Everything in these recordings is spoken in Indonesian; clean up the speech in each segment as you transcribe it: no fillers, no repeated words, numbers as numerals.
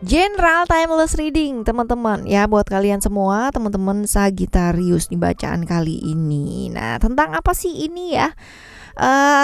General Timeless Reading teman-teman ya, buat kalian semua teman-teman Sagittarius di bacaan kali ini. Nah, tentang apa sih ini ya?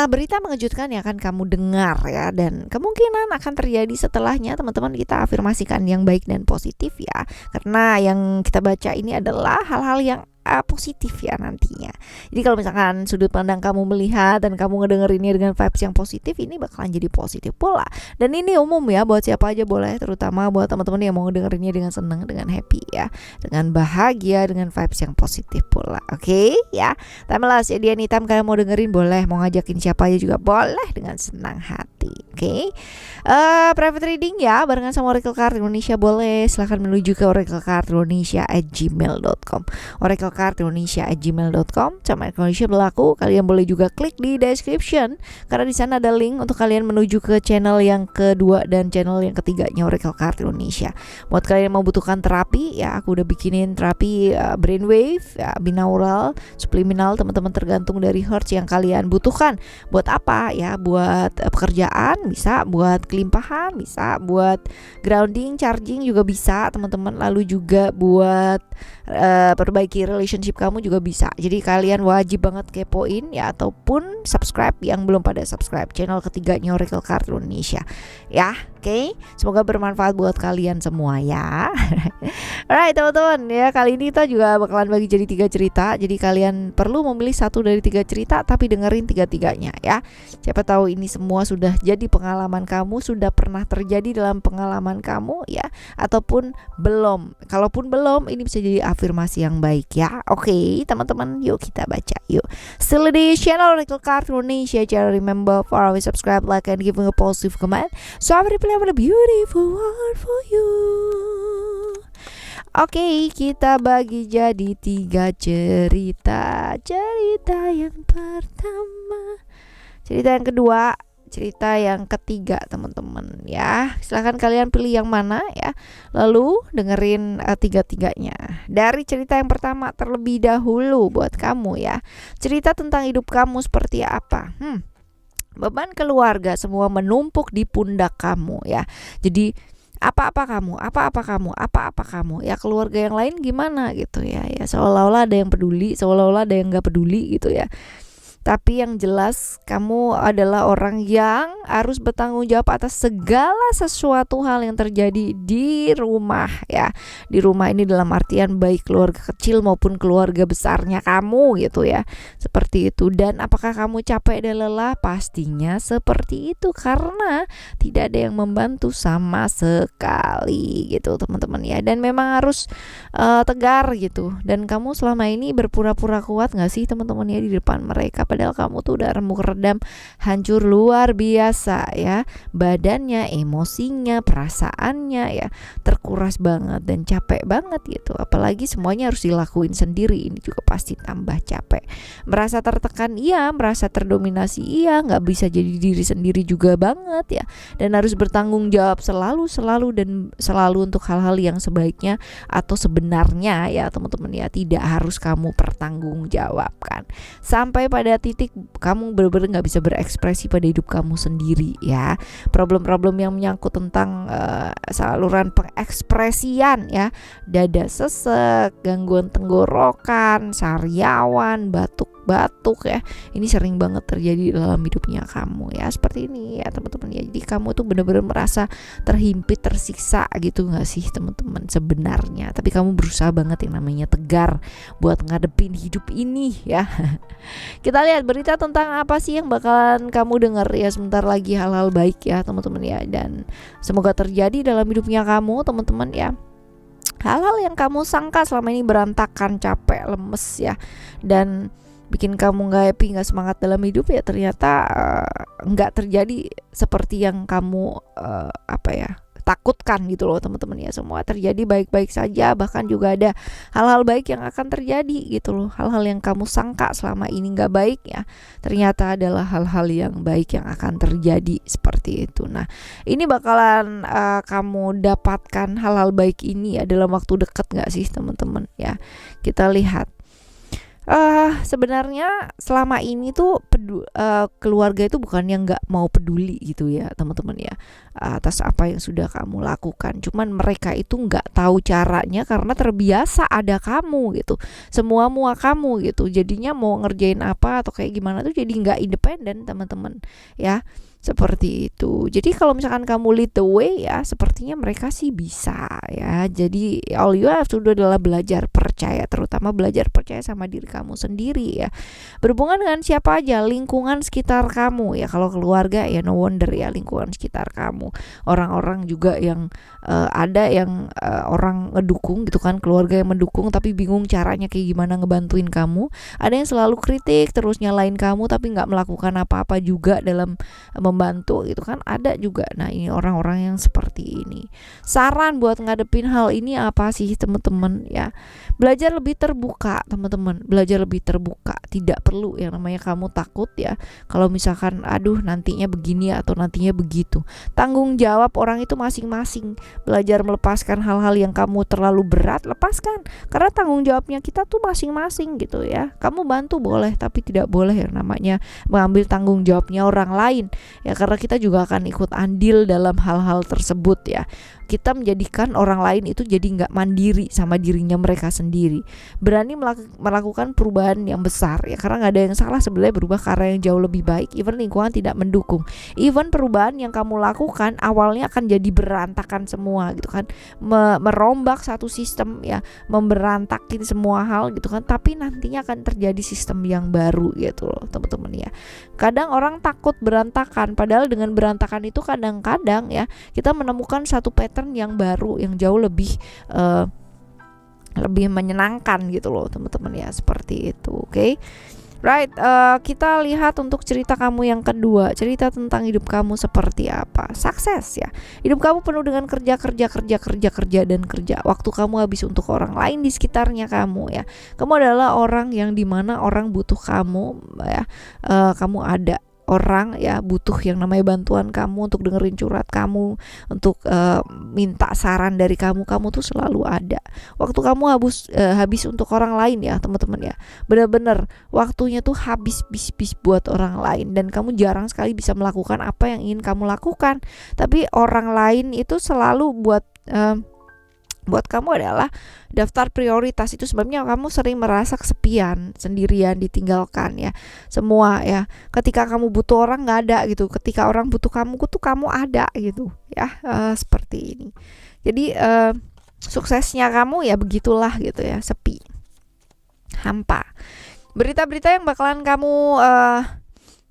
Berita mengejutkan yang akan kamu dengar ya, dan kemungkinan akan terjadi setelahnya. Teman-teman, kita afirmasikan yang baik dan positif ya, karena yang kita baca ini adalah hal-hal yang positif ya nantinya. Jadi kalau misalkan sudut pandang kamu melihat dan kamu ngedengerinnya dengan vibes yang positif, ini bakalan jadi positif pula. Dan ini umum ya, buat siapa aja boleh, terutama buat teman-teman yang mau ngedengerinnya dengan senang, dengan happy ya, dengan bahagia, dengan vibes yang positif pula. Oke ya, Timeless jadi anytime kalian mau dengerin boleh, mau ngajakin siapa aja juga boleh dengan senang hati. Oke. Private reading ya barengan sama Oracle Card Indonesia boleh, silahkan menuju ke oraclecardindonesia@gmail.com. oraclecardindonesia@gmail.com. Sama Indonesia berlaku. Kalian boleh juga klik di description karena di sana ada link untuk kalian menuju ke channel yang kedua dan channel yang ketiganya Oracle Card Indonesia. Buat kalian yang membutuhkan terapi ya, aku udah bikinin terapi brainwave ya, binaural, subliminal, teman-teman, tergantung dari hertz yang kalian butuhkan. Buat apa ya? Buat pekerjaan bisa, buat kelimpahan bisa, buat grounding, charging juga bisa teman-teman. Lalu juga buat perbaiki relationship kamu juga bisa. Jadi kalian wajib banget kepoin ya, ataupun subscribe yang belum pada subscribe channel ketiganya Oracle Card Indonesia ya. Oke, semoga bermanfaat buat kalian semua ya. Alright teman-teman ya, kali ini kita juga bakalan bagi jadi 3 cerita. Jadi kalian perlu memilih satu dari 3 cerita, tapi dengerin 3-tiganya ya. Siapa tahu ini semua sudah jadi pengalaman kamu, sudah pernah terjadi dalam pengalaman kamu ya, ataupun belum. Kalaupun belum, ini bisa jadi afirmasi yang baik ya. Oke teman-teman, yuk kita baca yuk. Still di channel Oracle Card Indonesia. Jangan remember for always subscribe, like, and giving a positive comment. So I will have a beautiful one for you. Oke, kita bagi jadi 3 cerita. Cerita yang pertama, cerita yang kedua, cerita yang ketiga teman-teman ya. Silahkan kalian pilih yang mana ya, lalu dengerin 3-tiganya. Dari cerita yang pertama terlebih dahulu buat kamu ya. Cerita tentang hidup kamu seperti apa? Beban keluarga semua menumpuk di pundak kamu ya. Jadi apa-apa kamu ya, keluarga yang lain gimana gitu ya, seolah-olah ada yang peduli, seolah-olah ada yang gak peduli gitu ya. Tapi yang jelas kamu adalah orang yang harus bertanggung jawab atas segala sesuatu hal yang terjadi di rumah ya. Di rumah ini dalam artian baik keluarga kecil maupun keluarga besarnya kamu gitu ya. Seperti itu. Dan apakah kamu capek dan lelah? Pastinya seperti itu, karena tidak ada yang membantu sama sekali gitu teman-teman ya. Dan memang harus tegar gitu. Dan kamu selama ini berpura-pura kuat gak sih teman-teman ya di depan mereka? Padahal kamu tuh udah remuk redam, hancur luar biasa ya. Badannya, emosinya, perasaannya ya terkuras banget dan capek banget gitu. Apalagi semuanya harus dilakuin sendiri, ini juga pasti tambah capek. Merasa tertekan iya, merasa terdominasi iya, gak bisa jadi diri sendiri juga banget ya. Dan harus bertanggung jawab selalu untuk hal-hal yang sebaiknya atau sebenarnya ya teman-teman ya tidak harus kamu pertanggungjawabkan. Sampai pada titik kamu benar-benar gak bisa berekspresi pada hidup kamu sendiri ya. Problem-problem yang menyangkut tentang saluran pengekspresian ya, dada sesek, gangguan tenggorokan, sariawan, batuk ya, ini sering banget terjadi dalam hidupnya kamu ya. Seperti ini ya teman-teman ya. Jadi kamu tuh benar-benar merasa terhimpit, tersiksa gitu gak sih teman-teman sebenarnya. Tapi kamu berusaha banget yang namanya tegar buat ngadepin hidup ini ya. Kita lihat berita tentang apa sih yang bakalan kamu dengar ya sebentar lagi. Hal-hal baik ya teman-teman ya, dan semoga terjadi dalam hidupnya kamu teman-teman ya. Hal-hal yang kamu sangka selama ini berantakan, capek, lemes ya, dan bikin kamu gak happy, gak semangat dalam hidup ya, ternyata gak terjadi seperti yang kamu takutkan gitu loh teman-teman ya. Semua terjadi baik-baik saja, bahkan juga ada hal-hal baik yang akan terjadi gitu loh. Hal-hal yang kamu sangka selama ini gak baik ya, ternyata adalah hal-hal yang baik yang akan terjadi seperti itu. Nah ini bakalan kamu dapatkan hal-hal baik ini ya dalam waktu dekat gak sih teman-teman ya. Kita lihat Sebenarnya selama ini tuh keluarga itu bukan yang nggak mau peduli gitu ya teman-teman ya, atas apa yang sudah kamu lakukan. Cuman mereka itu nggak tahu caranya karena terbiasa ada kamu gitu, semua mua kamu gitu. Jadinya mau ngerjain apa atau kayak gimana tuh jadi nggak independen teman-teman ya. Seperti itu. Jadi kalau misalkan kamu lead the way ya, sepertinya mereka sih bisa ya. Jadi all you have to do adalah belajar percaya, terutama belajar percaya sama diri kamu sendiri ya. Berhubungan dengan siapa aja, lingkungan sekitar kamu ya. Kalau keluarga ya no wonder ya, lingkungan sekitar kamu. Orang-orang juga yang ada yang orang ngedukung gitu kan, keluarga yang mendukung tapi bingung caranya kayak gimana ngebantuin kamu. Ada yang selalu kritik terus nyalain kamu tapi nggak melakukan apa-apa juga dalam membantu gitu kan, ada juga. Nah ini orang-orang yang seperti ini. Saran buat ngadepin hal ini apa sih teman-teman ya, belajar lebih terbuka teman-teman, belajar lebih terbuka. Tidak perlu yang namanya kamu takut ya kalau misalkan aduh nantinya begini atau nantinya begitu. Tanggung jawab orang itu masing-masing. Belajar melepaskan hal-hal yang kamu terlalu berat, lepaskan, karena tanggung jawabnya kita tuh masing-masing gitu ya. Kamu bantu boleh tapi tidak boleh yang namanya mengambil tanggung jawabnya orang lain ya, karena kita juga akan ikut andil dalam hal-hal tersebut ya. Kita menjadikan orang lain itu jadi nggak mandiri sama dirinya mereka sendiri. Berani melakukan perubahan yang besar ya, karena nggak ada yang salah sebenarnya berubah ke arah yang jauh lebih baik. Even lingkungan tidak mendukung, even perubahan yang kamu lakukan awalnya akan jadi berantakan semua gitu kan, merombak satu sistem ya, memberantakin semua hal gitu kan, tapi nantinya akan terjadi sistem yang baru gitu loh teman-teman ya. Kadang orang takut berantakan, padahal dengan berantakan itu kadang-kadang ya kita menemukan satu pattern yang baru yang jauh lebih lebih menyenangkan gitu loh teman-teman ya, seperti itu. Oke. Right, kita lihat untuk cerita kamu yang kedua, cerita tentang hidup kamu seperti apa. Sukses ya. Hidup kamu penuh dengan kerja dan kerja. Waktu kamu habis untuk orang lain di sekitarnya kamu ya. Kamu adalah orang yang dimana orang butuh kamu ya. Kamu ada orang ya butuh yang namanya bantuan kamu, untuk dengerin curhat kamu, untuk minta saran dari kamu tuh selalu ada. Waktu kamu habis untuk orang lain ya teman-teman ya, benar-benar waktunya tuh habis buat orang lain, dan kamu jarang sekali bisa melakukan apa yang ingin kamu lakukan, tapi orang lain itu selalu buat kamu adalah daftar prioritas. Itu sebabnya kamu sering merasa kesepian, sendirian, ditinggalkan ya. Semua ya, ketika kamu butuh orang nggak ada gitu, ketika orang butuh kamu tuh kamu ada gitu ya. Seperti ini. Jadi suksesnya kamu ya begitulah gitu ya, sepi, hampa. Berita-berita yang bakalan kamu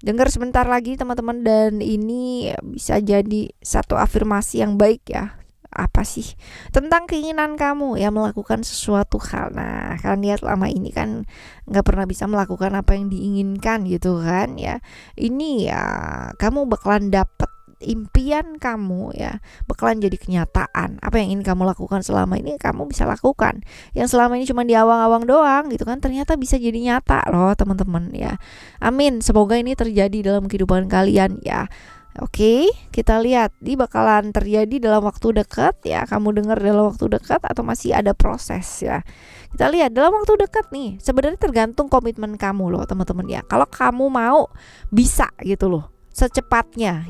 dengar sebentar lagi teman-teman, dan ini bisa jadi satu afirmasi yang baik ya. Apa sih tentang keinginan kamu ya melakukan sesuatu hal. Nah kalian lihat lama ini kan nggak pernah bisa melakukan apa yang diinginkan gitu kan ya. Ini ya kamu bakalan dapet impian kamu ya, bakalan jadi kenyataan. Apa yang ingin kamu lakukan selama ini kamu bisa lakukan. Yang selama ini cuma di awang-awang doang gitu kan, ternyata bisa jadi nyata loh teman-teman ya. Amin, semoga ini terjadi dalam kehidupan kalian ya. Oke, kita lihat ini bakalan terjadi dalam waktu dekat ya. Kamu dengar dalam waktu dekat atau masih ada proses ya. Kita lihat dalam waktu dekat nih. Sebenarnya tergantung komitmen kamu loh teman-teman ya. Kalau kamu mau, bisa gitu loh. Secepatnya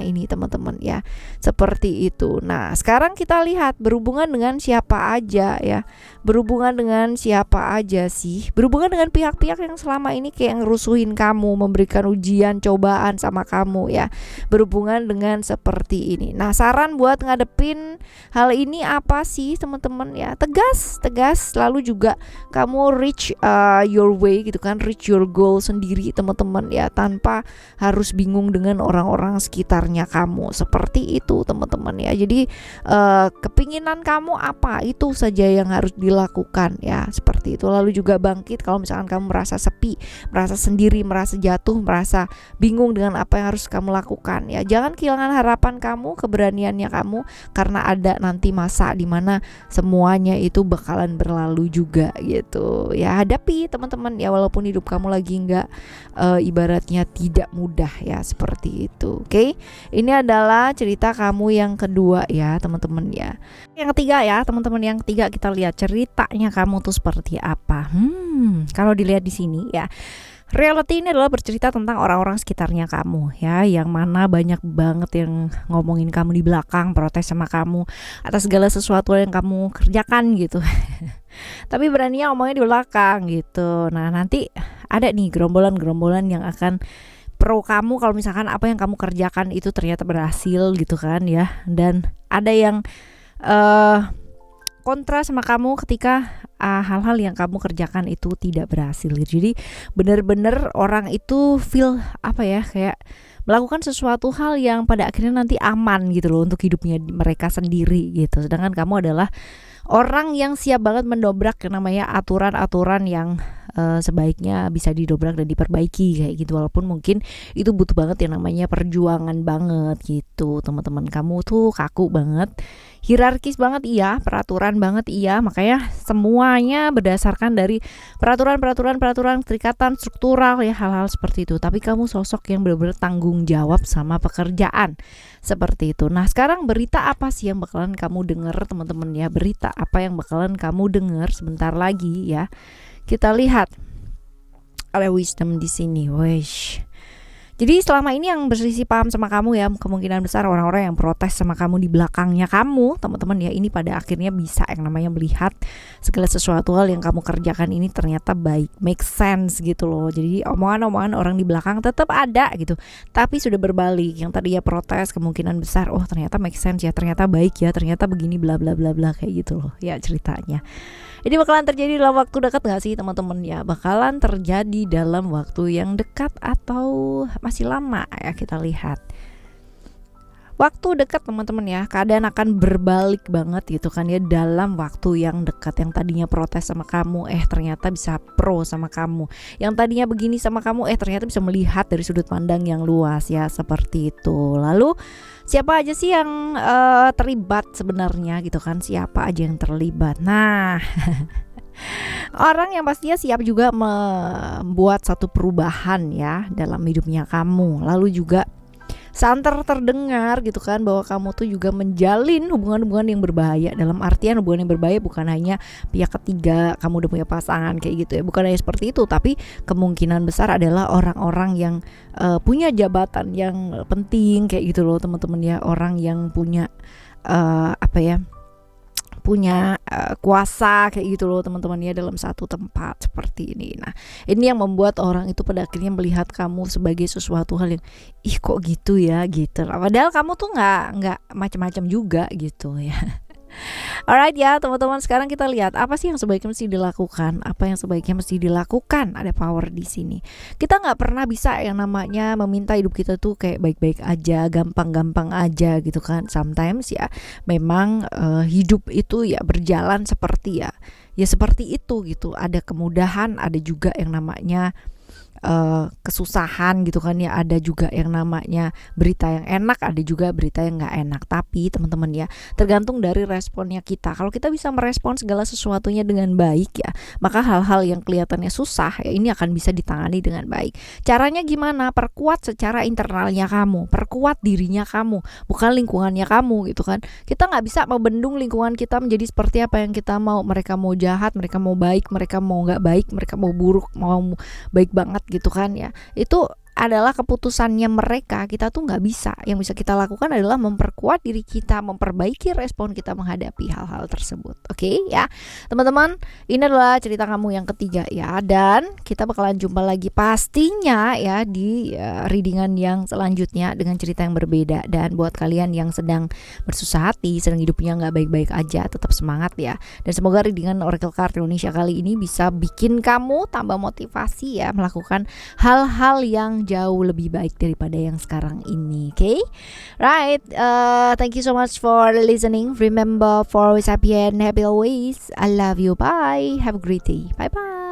ini teman-teman ya, seperti itu. Nah sekarang kita lihat berhubungan dengan siapa aja ya, berhubungan dengan siapa aja sih, berhubungan dengan pihak-pihak yang selama ini kayak ngerusuhin kamu, memberikan ujian, cobaan sama kamu ya, berhubungan dengan seperti ini. Nah saran buat ngadepin hal ini apa sih teman-teman ya, tegas, lalu juga kamu reach your way gitu kan, reach your goal sendiri teman-teman ya, tanpa harus bingung dengan orang-orang sekitarnya kamu. Seperti itu teman-teman ya. Jadi kepinginan kamu apa, itu saja yang harus dilakukan ya, seperti itu. Lalu juga bangkit kalau misalkan kamu merasa sepi, merasa sendiri, merasa jatuh, merasa bingung dengan apa yang harus kamu lakukan ya. Jangan kehilangan harapan kamu, keberaniannya kamu, karena ada nanti masa dimana semuanya itu bakalan berlalu juga gitu ya. Hadapi teman-teman ya, walaupun hidup kamu lagi nggak ibaratnya tidak mudah ya, seperti itu. Oke. Ini adalah cerita kamu yang kedua ya teman-teman ya. Yang ketiga ya teman-teman, yang ketiga kita lihat ceritanya kamu tuh seperti apa. Kalau dilihat di sini ya, reality ini adalah bercerita tentang orang-orang sekitarnya kamu ya, yang mana banyak banget yang ngomongin kamu di belakang, protes sama kamu atas segala sesuatu yang kamu kerjakan gitu. Tapi beraninya ngomongnya di belakang gitu. Nah nanti ada nih gerombolan-gerombolan yang akan pro kamu kalau misalkan apa yang kamu kerjakan itu ternyata berhasil gitu kan ya. Dan ada yang kontra sama kamu ketika hal-hal yang kamu kerjakan itu tidak berhasil gitu. Jadi benar-benar orang itu feel apa ya, kayak melakukan sesuatu hal yang pada akhirnya nanti aman gitu loh untuk hidupnya mereka sendiri gitu. Sedangkan kamu adalah orang yang siap banget mendobrak yang namanya aturan-aturan yang sebaiknya bisa didobrak dan diperbaiki kayak gitu. Walaupun mungkin itu butuh banget yang namanya perjuangan banget gitu. Teman-teman kamu tuh kaku banget, hierarkis banget iya, peraturan banget iya. Makanya semuanya berdasarkan dari peraturan perikatan struktural ya, hal-hal seperti itu. Tapi kamu sosok yang benar-benar tanggung jawab sama pekerjaan seperti itu. Nah sekarang berita apa sih yang bakalan kamu dengar teman-teman ya? Berita apa yang bakalan kamu dengar sebentar lagi ya? Kita lihat ada wisdom di sini. Wesh. Jadi selama ini yang berselisih paham sama kamu ya, kemungkinan besar orang-orang yang protes sama kamu di belakangnya kamu, teman-teman ya, ini pada akhirnya bisa yang namanya melihat segala sesuatu hal yang kamu kerjakan ini ternyata baik, make sense gitu loh. Jadi omongan-omongan orang di belakang tetap ada gitu, tapi sudah berbalik. Yang tadinya protes kemungkinan besar, oh ternyata make sense ya, ternyata baik ya, ternyata begini bla bla bla bla kayak gitu loh ya ceritanya. Ini bakalan terjadi dalam waktu dekat gak sih teman-teman ya? Bakalan terjadi dalam waktu yang dekat atau masih lama ya, kita lihat. Waktu dekat teman-teman ya, keadaan akan berbalik banget gitu kan ya dalam waktu yang dekat. Yang tadinya protes sama kamu ternyata bisa pro sama kamu. Yang tadinya begini sama kamu ternyata bisa melihat dari sudut pandang yang luas ya, seperti itu. Lalu siapa aja sih yang terlibat sebenarnya gitu kan? Siapa aja yang terlibat? Nah, orang yang pastinya siap juga membuat satu perubahan ya dalam hidupnya kamu. Lalu juga santer terdengar gitu kan bahwa kamu tuh juga menjalin hubungan-hubungan yang berbahaya. Dalam artian hubungan yang berbahaya bukan hanya pihak ketiga, kamu udah punya pasangan kayak gitu ya, bukan hanya seperti itu. Tapi kemungkinan besar adalah orang-orang yang punya jabatan yang penting kayak gitu loh teman-teman ya. Orang yang punya punya kuasa kayak gitu loh teman-teman ya dalam satu tempat seperti ini. Nah ini yang membuat orang itu pada akhirnya melihat kamu sebagai sesuatu hal yang ih kok gitu ya gitu. Padahal kamu tuh nggak macam-macam juga gitu ya. Alright ya teman-teman, sekarang kita lihat apa sih yang sebaiknya mesti dilakukan, apa yang sebaiknya mesti dilakukan. Ada power di sini. Kita nggak pernah bisa yang namanya meminta hidup kita tuh kayak baik-baik aja, gampang-gampang aja gitu kan. Sometimes ya memang hidup itu ya berjalan seperti ya seperti itu gitu. Ada kemudahan, ada juga yang namanya kesusahan gitu kan ya, ada juga yang namanya berita yang enak, ada juga berita yang nggak enak. Tapi teman-teman ya tergantung dari responnya kita. Kalau kita bisa merespon segala sesuatunya dengan baik ya, maka hal-hal yang kelihatannya susah ya ini akan bisa ditangani dengan baik. Caranya gimana? Perkuat secara internalnya kamu, perkuat dirinya kamu, bukan lingkungannya kamu gitu kan. Kita nggak bisa membendung lingkungan kita menjadi seperti apa yang kita mau. Mereka mau jahat, mereka mau baik, mereka mau nggak baik, mereka mau buruk, mau baik banget gitu kan ya. Itu adalah keputusannya mereka, kita tuh nggak bisa. Yang bisa kita lakukan adalah memperkuat diri kita, memperbaiki respon kita menghadapi hal-hal tersebut. Oke ya teman-teman, ini adalah cerita kamu yang ketiga ya, dan kita bakalan jumpa lagi pastinya ya di readingan yang selanjutnya dengan cerita yang berbeda. Dan buat kalian yang sedang bersusah hati, sedang hidupnya nggak baik-baik aja, tetap semangat ya. Dan semoga readingan Oracle Card Indonesia kali ini bisa bikin kamu tambah motivasi ya melakukan hal-hal yang jauh lebih baik daripada yang sekarang ini. Okay? Right. Thank you so much for listening. Remember, for always happy and happy always. I love you. Bye. Have a great day. Bye bye.